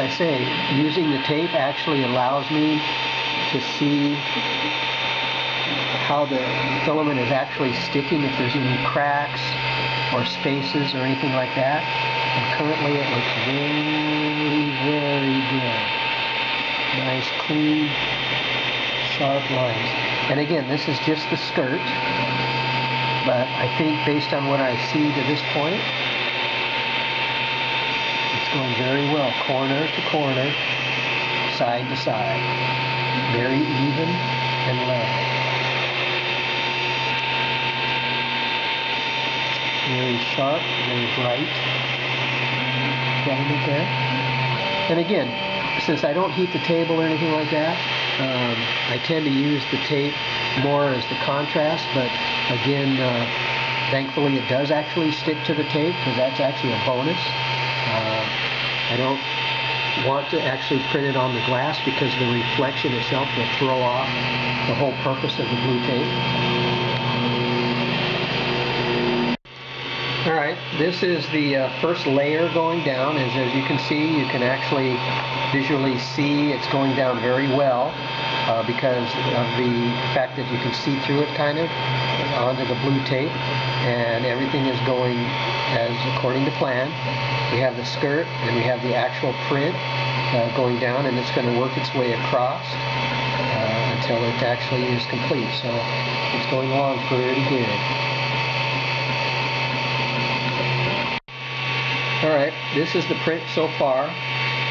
I say, using the tape actually allows me to see how the filament is actually sticking, if there's any cracks or spaces or anything like that. And currently it looks very, very good. Nice, clean, sharp lines. And again, this is just the skirt, but I think based on what I see to this point, it's going very well, corner to corner, side to side. Very even and level. Very sharp, very bright filament there. And again, since I don't heat the table or anything like that, I tend to use the tape more as the contrast, but again, thankfully it does actually stick to the tape, because that's actually a bonus. I don't want to actually print it on the glass because the reflection itself will throw off the whole purpose of the blue tape. Alright, this is the first layer going down. As you can see, you can actually visually see it's going down very well because of the fact that you can see through it kind of onto the blue tape, and everything is going as according to plan. We have the skirt and we have the actual print going down, and it's going to work its way across until it actually is complete. So it's going along pretty good. Alright, this is the print so far,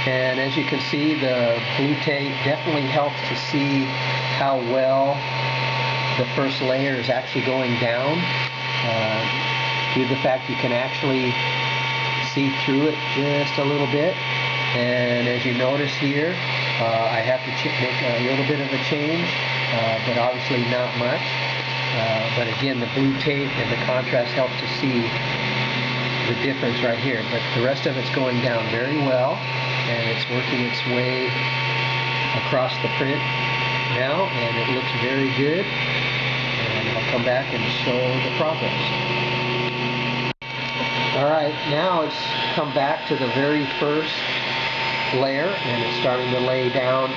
and as you can see, the blue tape definitely helps to see how well the first layer is actually going down. Due to the fact you can actually see through it just a little bit, and as you notice here, I have to make a little bit of a change, but obviously not much. But again, the blue tape and the contrast helps to see the difference right here, but the rest of it's going down very well, and it's working its way across the print now, and it looks very good, and I'll come back and show the progress. Alright, now it's come back to the very first layer, and it's starting to lay down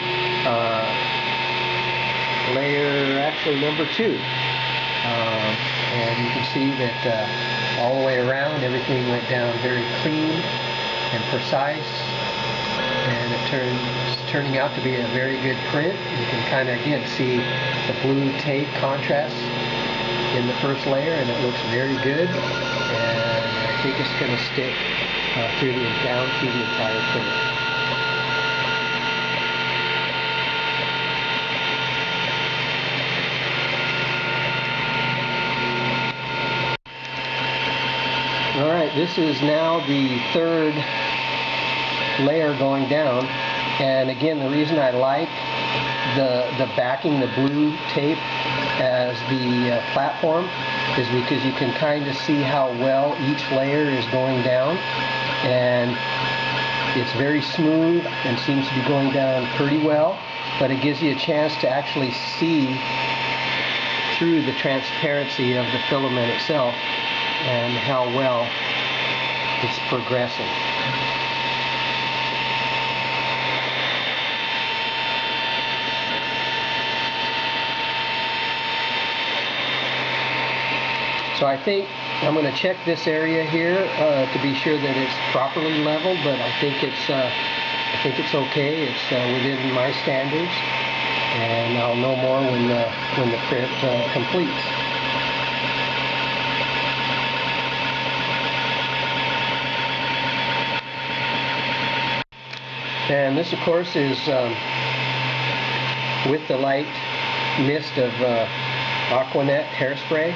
layer actually number 2. And you can see that all the way around everything went down very clean and precise, and it's turning out to be a very good print. You can kind of again see the blue tape contrast in the first layer, and it looks very good, and I think it's going to stick down through the entire print. Alright, this is now the third layer going down, and again, the reason I like the backing the blue tape as the platform is because you can kind of see how well each layer is going down, and it's very smooth and seems to be going down pretty well, but it gives you a chance to actually see through the transparency of the filament itself and how well it's progressing. So I think I'm going to check this area here to be sure that it's properly leveled, but I think it's okay. It's within my standards, and I'll know more when the print completes. And this, of course, is with the light mist of Aqua Net hairspray,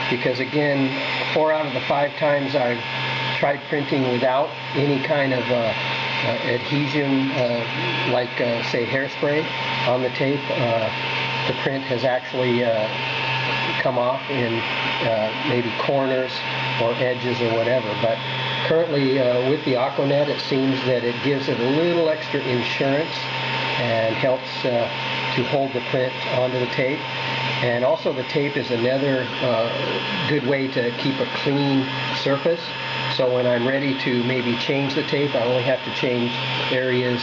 because again, 4 out of the 5 times I've tried printing without any kind of adhesion, like say hairspray on the tape, the print has actually come off in maybe corners or edges or whatever. But currently with the Aqua Net, it seems that it gives it a little extra insurance and helps to hold the print onto the tape. And also the tape is another good way to keep a clean surface. So when I'm ready to maybe change the tape, I only have to change areas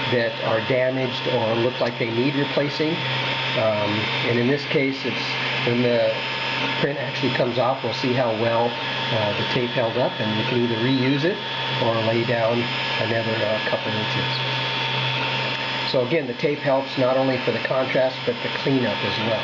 that are damaged or look like they need replacing. And in this case, it's when the print actually comes off, we'll see how well the tape held up, and you can either reuse it or lay down another couple inches. So again, the tape helps not only for the contrast, but the cleanup as well.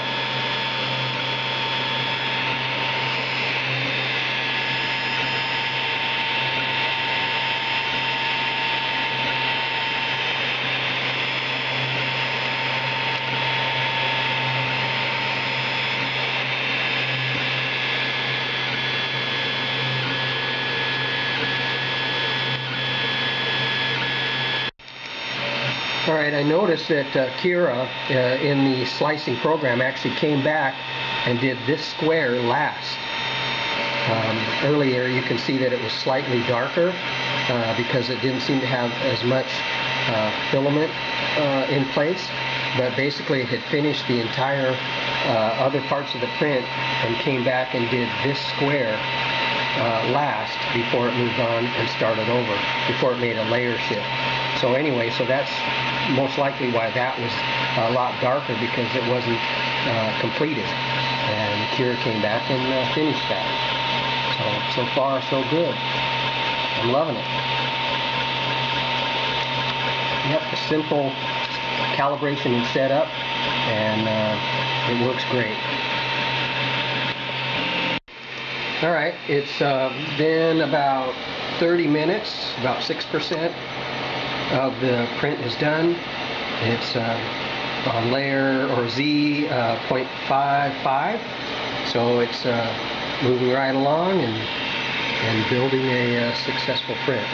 Alright, I noticed that Kira in the slicing program actually came back and did this square last. Earlier you can see that it was slightly darker because it didn't seem to have as much filament in place, but basically it had finished the entire other parts of the print and came back and did this square last before it moved on and started over, before it made a layer shift. So anyway, so that's most likely why that was a lot darker, because it wasn't completed. And Kira came back and finished that. So far so good. I'm loving it. Yep, a simple calibration and setup, and it works great. Alright, it's been about 30 minutes, about 6% of the print is done. It's on layer or Z 0.55, so it's moving right along and building a successful print.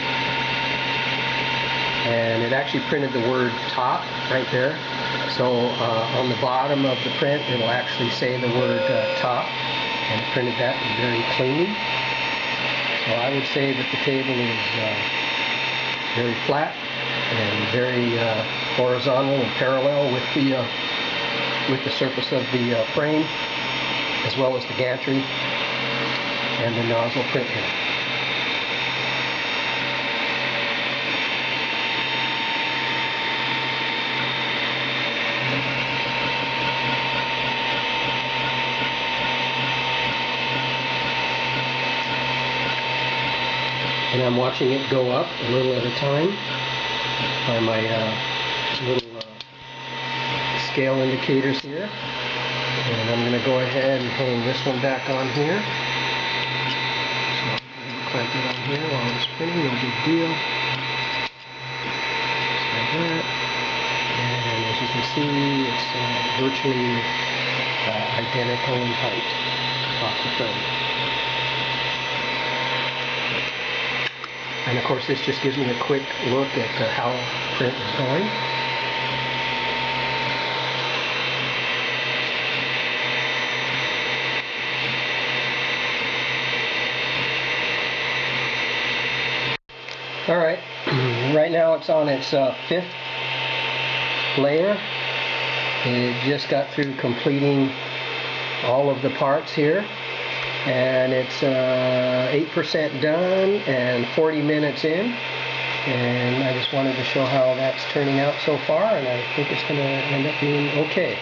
And it actually printed the word top right there, so on the bottom of the print it'll actually say the word top, and it printed that very clean. So I would say that the table is very flat and very horizontal and parallel with the surface of the frame, as well as the gantry and the nozzle print head. And I'm watching it go up a little at a time by my little scale indicators here. And I'm going to go ahead and hang this one back on here. So I'm going to clamp it on here while I'm spinning, no big deal. Just like that. And as you can see, it's virtually identical in height off the frame. And of course this just gives me a quick look at how the print is going. Alright, right now it's on its fifth layer. It just got through completing all of the parts here. And it's 8% done and 40 minutes in, and I just wanted to show how that's turning out so far, and I think it's going to end up being okay.